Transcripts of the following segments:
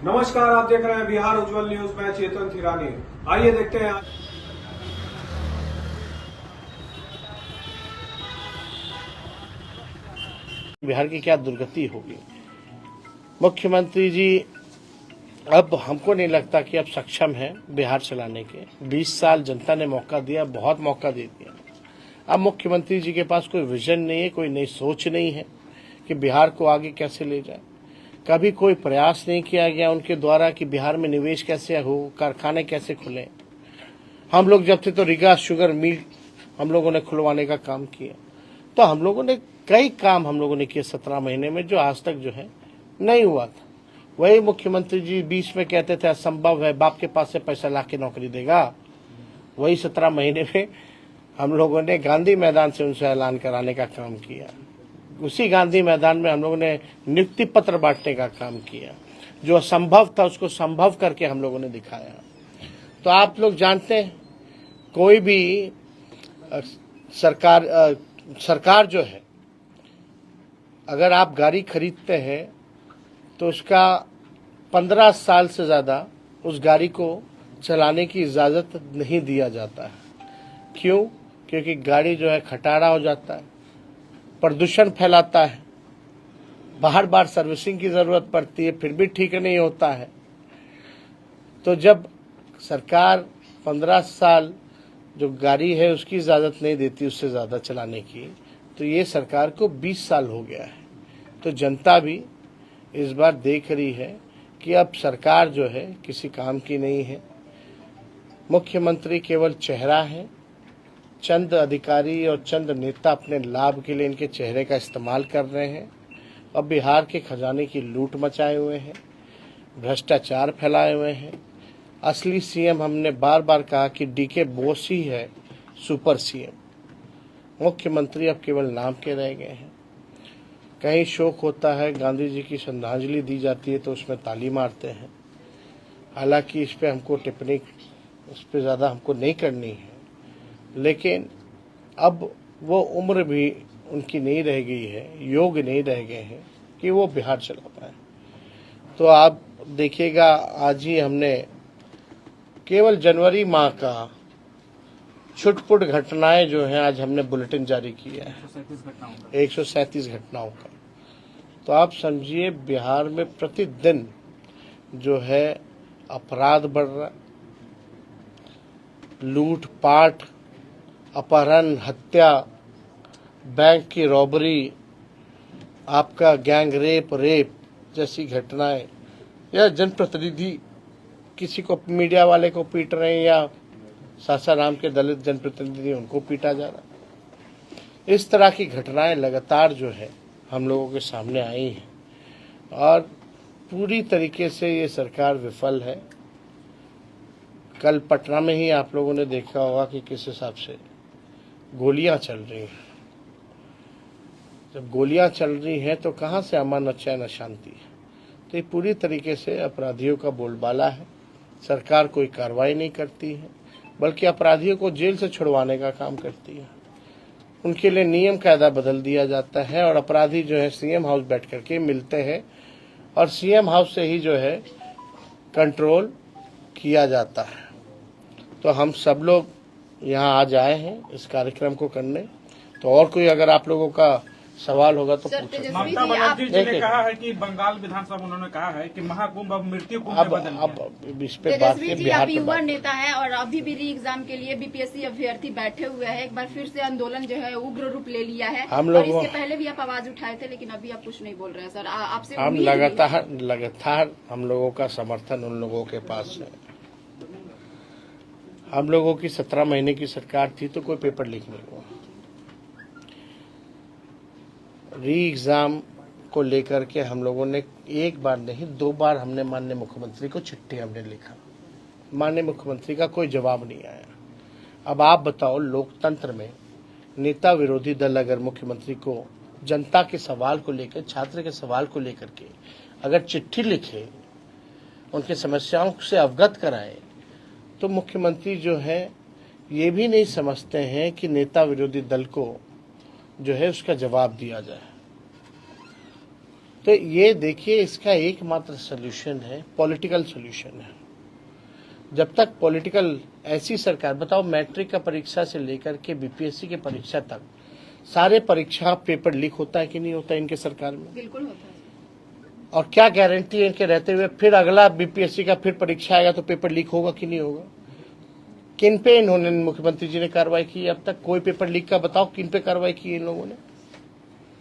नमस्कार, आप देख रहे हैं बिहार उज्जवल न्यूज में चेतन थिरानी। आइए देखते हैं बिहार की क्या दुर्गति होगी। मुख्यमंत्री जी अब हमको नहीं लगता कि अब सक्षम है बिहार चलाने के। 20 साल जनता ने मौका दिया, बहुत मौका दे दिया। अब मुख्यमंत्री जी के पास कोई विजन नहीं है, कोई नई सोच नहीं है कि बिहार को आगे कैसे ले जाए। कभी कोई प्रयास नहीं किया गया उनके द्वारा कि बिहार में निवेश कैसे हो, कारखाने कैसे खुले। हम लोग जब थे तो रीगा शुगर मिल हम लोगों ने खुलवाने का काम किया। तो हम लोगों ने कई काम हम लोगों ने किए 17 महीने में, जो आज तक जो है नहीं हुआ था। वही मुख्यमंत्री जी बीच में कहते थे असंभव है, बाप के पास से पैसा ला के नौकरी देगा। वही 17 महीने में हम लोगों ने गांधी मैदान से उनसे ऐलान कराने का काम किया। उसी गांधी मैदान में हम लोगों ने नियुक्ति पत्र बांटने का काम किया। जो असंभव था उसको संभव करके हम लोगों ने दिखाया। तो आप लोग जानते हैं, कोई भी सरकार जो है, अगर आप गाड़ी खरीदते हैं तो उसका 15 साल से ज़्यादा उस गाड़ी को चलाने की इजाज़त नहीं दिया जाता है। क्यों? क्योंकि गाड़ी जो है खटारा हो जाता है, प्रदूषण फैलाता है, बार बार सर्विसिंग की ज़रूरत पड़ती है, फिर भी ठीक नहीं होता है। तो जब सरकार 15 साल जो गाड़ी है उसकी इजाज़त नहीं देती उससे ज़्यादा चलाने की, तो ये सरकार को 20 साल हो गया है। तो जनता भी इस बार देख रही है कि अब सरकार जो है किसी काम की नहीं है। मुख्यमंत्री केवल चेहरा है। चंद अधिकारी और चंद नेता अपने लाभ के लिए इनके चेहरे का इस्तेमाल कर रहे हैं और बिहार के खजाने की लूट मचाए हुए हैं, भ्रष्टाचार फैलाए हुए हैं। असली सीएम हमने बार बार कहा कि डीके बोस ही है सुपर सीएम। मुख्यमंत्री अब केवल नाम के रह गए हैं। कहीं शोक होता है, गांधी जी की श्रद्धांजलि दी जाती है तो उसमें ताली मारते हैं। हालांकि इस पे हमको टिप्पणी उस पर ज़्यादा हमको नहीं करनी है, लेकिन अब वो उम्र भी उनकी नहीं रह गई है, योग नहीं रह गए हैं कि वो बिहार चला पाए। तो आप देखिएगा, आज ही हमने केवल जनवरी माह का छुटपुट घटनाएं जो हैं आज हमने बुलेटिन जारी किया है 137 घटनाओं का। तो आप समझिए बिहार में प्रतिदिन जो है अपराध बढ़ रहा, लूटपाट, अपहरण, हत्या, बैंक की रॉबरी, आपका गैंग रेप जैसी घटनाएं, या जनप्रतिनिधि किसी को मीडिया वाले को पीट रहे हैं या सासाराम के दलित जनप्रतिनिधि उनको पीटा जा रहा। इस तरह की घटनाएं लगातार जो है हम लोगों के सामने आई हैं और पूरी तरीके से ये सरकार विफल है। कल पटना में ही आप लोगों ने देखा होगा कि किस हिसाब से गोलियां चल रही हैं। जब गोलियां चल रही हैं तो कहां से अमन और चैन और शांति है। तो ये पूरी तरीके से अपराधियों का बोलबाला है। सरकार कोई कार्रवाई नहीं करती है, बल्कि अपराधियों को जेल से छुड़वाने का काम करती है। उनके लिए नियम कायदा बदल दिया जाता है और अपराधी जो है सीएम हाउस बैठ करके मिलते हैं और सीएम हाउस से ही जो है कंट्रोल किया जाता है। तो हम सब लोग यहाँ आज आए हैं इस कार्यक्रम को करने। तो और कोई अगर आप लोगों का सवाल होगा तो पूछो। ममता बनर्जी जी ने कहा है कि बंगाल विधानसभा उन्होंने कहा है कि महाकुंभ अब मृत्यु कुंभ में बदल गया। अब इस पे बात तेजस्वी जी आप युवा नेता है और अभी भी री एग्जाम के लिए बीपीएससी अभ्यर्थी बैठे हुए हैं। एक बार फिर से आंदोलन जो है उग्र रूप ले लिया है। हम लोग, और इसके पहले भी आप आवाज उठाए थे, लेकिन अभी आप कुछ नहीं बोल रहे हैं सर। आपसे हम लगातार हम लोगों का समर्थन उन लोगों के पास है। हम लोगों की 17 महीने की सरकार थी तो कोई पेपर लीक नहीं हुआ। री एग्ज़ाम को लेकर के हम लोगों ने एक बार नहीं 2 बार हमने माननीय मुख्यमंत्री को चिट्ठी हमने लिखा। माननीय मुख्यमंत्री का कोई जवाब नहीं आया। अब आप बताओ, लोकतंत्र में नेता विरोधी दल अगर मुख्यमंत्री को जनता के सवाल को लेकर, छात्र के सवाल को लेकर के अगर चिट्ठी लिखे, उनकी समस्याओं से अवगत कराए, तो मुख्यमंत्री जो है ये भी नहीं समझते हैं कि नेता विरोधी दल को जो है उसका जवाब दिया जाए। तो ये देखिए, इसका एकमात्र सोल्यूशन है, पॉलिटिकल सोल्यूशन है। जब तक पॉलिटिकल ऐसी सरकार, बताओ मैट्रिक का परीक्षा से लेकर के बीपीएससी की परीक्षा तक सारे परीक्षा पेपर लीक होता है कि नहीं होता इनके सरकार में? बिल्कुल होता है। और क्या गारंटी है इनके रहते हुए फिर अगला बीपीएससी का फिर परीक्षा आएगा तो पेपर लीक होगा कि नहीं होगा? किन पे इन्होंने, मुख्यमंत्री जी ने कार्रवाई की अब तक? कोई पेपर लीक का बताओ, किन पे कार्रवाई की इन लोगों ने?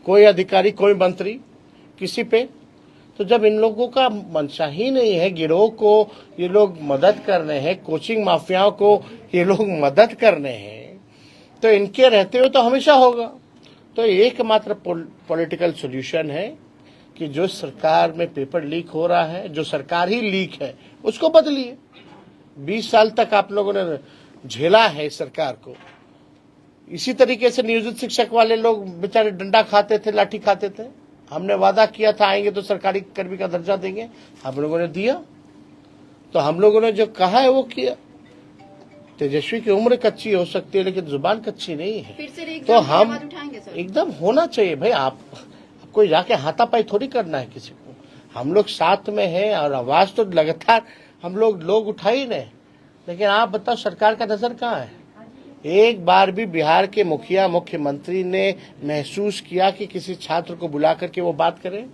कोई अधिकारी, कोई मंत्री, किसी पे? तो जब इन लोगों का मंशा ही नहीं है, गिरोह को ये लोग मदद कर रहे हैं, कोचिंग माफियाओं को ये लोग मदद कर रहे हैं, तो इनके रहते हुए तो हमेशा होगा। तो एकमात्र पॉलिटिकल सॉल्यूशन है कि जो सरकार में पेपर लीक हो रहा है, जो सरकार ही लीक है, उसको बदलिए। 20 साल तक आप लोगों ने झेला है इस सरकार को। इसी तरीके से नियोजित शिक्षक वाले लोग बेचारे डंडा खाते थे, लाठी खाते थे। हमने वादा किया था आएंगे तो सरकारी कर्मी का दर्जा देंगे, हम लोगों ने दिया। तो हम लोगों ने जो कहा है वो किया। तेजस्वी की उम्र कच्ची हो सकती है लेकिन जुबान कच्ची नहीं है। फिर से तो हम उठाएंगे सर। एकदम होना चाहिए भाई। आपको जाके हाथापाई थोड़ी करना है किसी को। हम लोग साथ में हैं और आवाज तो लगातार हम लोग उठा ही रहे। लेकिन आप बताओ सरकार का नजर कहाँ है? एक बार भी बिहार के मुखिया, मुख्यमंत्री ने महसूस किया कि किसी छात्र को बुला करके वो बात करें?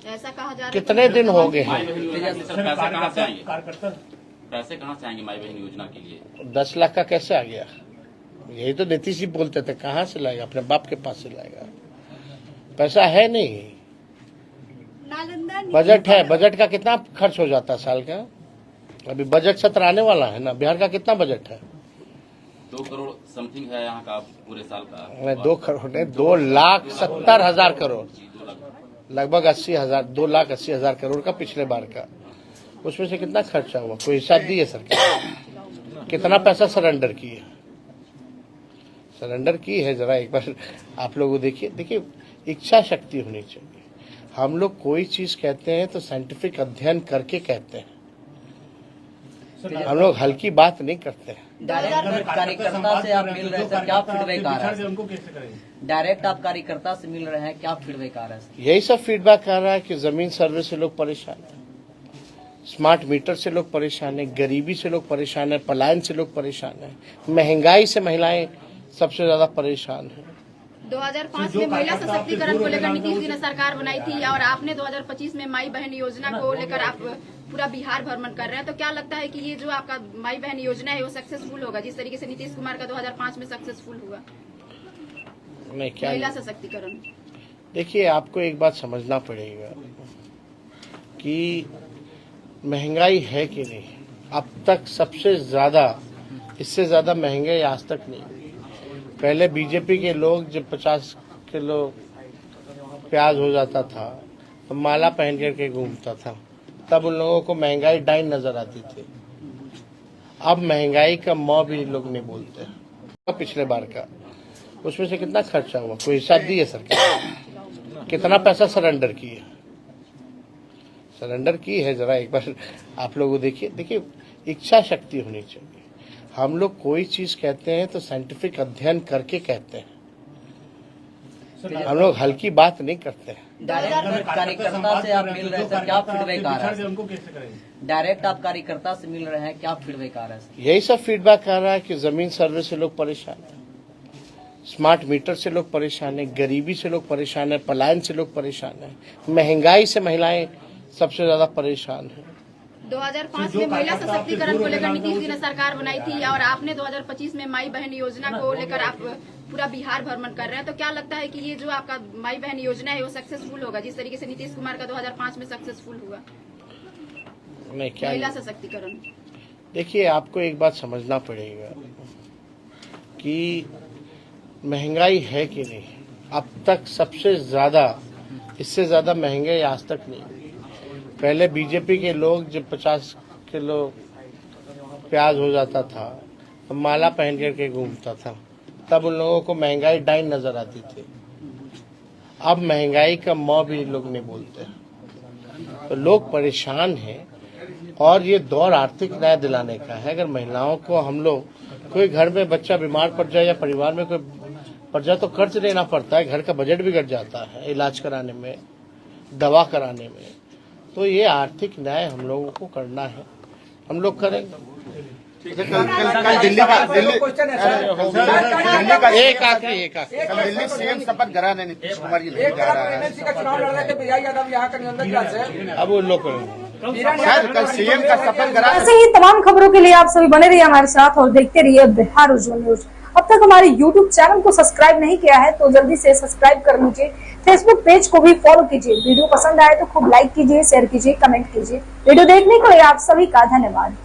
ऐसा कहा जा रहा है। कितने दिन हो गए हैं? पैसे कहाँ से आएंगे माई बहन योजना के लिए? 10 लाख का कैसे आ गया? यही तो नीतीश जी बोलते थे, कहाँ से लाएगा? अपने बाप के पास से लाएगा। पैसा है नहीं। बजट है, बजट का कितना खर्च हो जाता है साल का? अभी बजट सत्र आने वाला है ना। बिहार का कितना बजट है? 2 करोड़ समथिंग है यहाँ का पूरे साल का। 2 करोड़ नहीं, 2,70,000 करोड़, लगभग 80,000, 2,80,000 करोड़ का पिछले बार का। उसमें से कितना खर्चा हुआ? कोई हिसाब दिए सरकार? कितना पैसा सरेंडर की है? सरेंडर की है जरा एक बार आप लोग देखिए, इच्छा शक्ति होनी चाहिए। हम लोग कोई चीज कहते हैं तो साइंटिफिक अध्ययन करके कहते हैं। हम लोग हल्की बात नहीं करते हैं। डायरेक्ट कार्यकर्ता से आप मिल रहे थे, क्या फीडबैक आ रहा है? डायरेक्ट आप कार्यकर्ता से मिल रहे हैं, क्या फीडबैक आ रहा है? यही सब फीडबैक आ रहा है कि जमीन सर्वे से लोग परेशान है, स्मार्ट मीटर से लोग परेशान है, गरीबी से लोग परेशान है, पलायन से लोग परेशान है, महंगाई से महिलाएं सबसे ज्यादा परेशान है। 2005 में महिला सशक्तिकरण को लेकर नीतीश जी ने सरकार बनाई थी और आपने 2025 में माई बहन योजना को लेकर आप पूरा बिहार भ्रमण कर रहे हैं। तो क्या लगता है कि ये जो आपका माई बहन योजना है वो सक्सेसफुल होगा, जिस तरीके से नीतीश कुमार का 2005 में सक्सेसफुल हुआ? नहीं, क्या महिला सशक्तिकरण। देखिए, आपको एक बात समझना पड़ेगा कि महंगाई है कि नहीं। अब तक सबसे ज्यादा, इससे ज्यादा महंगाई आज तक नहीं। पहले बीजेपी के लोग जब 50 किलो प्याज हो जाता था तो माला पहन करके घूमता था, तब उन लोगों को महंगाई डाइन नजर आती थी। अब महंगाई का मौ भी लोग नहीं बोलते। पिछले बार का उसमें से कितना खर्चा हुआ? कोई हिसाब दिए सरकार? कितना पैसा सरेंडर की है? सरेंडर की है जरा एक बार आप लोग देखिए, इच्छा शक्ति होनी चाहिए। हम लोग कोई चीज कहते हैं तो साइंटिफिक अध्ययन करके कहते हैं। हम लोग हल्की बात नहीं करते हैं। डायरेक्ट कार्यकर्ता से आप मिल रहे थे, क्या फीडबैक आ रहा है? डायरेक्ट आप कार्यकर्ता से मिल रहे हैं, क्या फीडबैक आ रहा है? यही सब फीडबैक आ रहा है कि जमीन सर्वे से लोग परेशान है, स्मार्ट मीटर से लोग परेशान है, गरीबी से लोग परेशान है, पलायन से लोग परेशान है, महंगाई से महिलाएं सबसे ज्यादा परेशान है। 2005 में महिला सशक्तिकरण को लेकर नीतीश जी ने सरकार बनाई थी और आपने 2025 में माई बहन योजना को लेकर आप पूरा बिहार भ्रमण कर रहे हैं। तो क्या लगता है कि ये जो आपका माई बहन योजना है वो सक्सेसफुल होगा, जिस तरीके से नीतीश कुमार का 2005 में सक्सेसफुल हुआ? नहीं, क्या महिला सशक्तिकरण। देखिए, आपको एक बात समझना पड़ेगा कि महंगाई है कि नहीं। अब तक सबसे ज्यादा, इससे ज्यादा महंगाई आज तक नहीं। पहले बीजेपी के लोग जब 50 किलो प्याज हो जाता था तो माला पहन करके घूमता था, तब उन लोगों को महंगाई डाइन नजर आती थी। अब महंगाई का मौ भी लोग नहीं बोलते। तो लोग परेशान हैं और ये दौर आर्थिक न्याय दिलाने का है। अगर महिलाओं को हम लोग, कोई घर में बच्चा बीमार पड़ जाए या परिवार में कोई प्रजा तो खर्च देना पड़ता है, घर का बजट बिगड़ जाता है इलाज कराने में, दवा कराने में। तो ये आर्थिक न्याय हम लोगों को करना है, हम लोग करेंगे। कल दिल्ली का एक आखिरी कल दिल्ली सीएम शपथ ग्रहण नीतीश कुमार जी नहीं जा रहा है। अब उन लोग करेंगे। कल सीएम का शपथ ग्रहण। ऐसे ही तमाम खबरों के लिए आप सभी बने रहिए हमारे साथ और देखते रहिए बिहार उज्ज्वल न्यूज। अब तक हमारे YouTube चैनल को सब्सक्राइब नहीं किया है तो जल्दी से सब्सक्राइब कर लीजिए। फेसबुक पेज को भी फॉलो कीजिए। वीडियो पसंद आए तो खूब लाइक कीजिए, शेयर कीजिए, कमेंट कीजिए। वीडियो देखने के लिए आप सभी का धन्यवाद।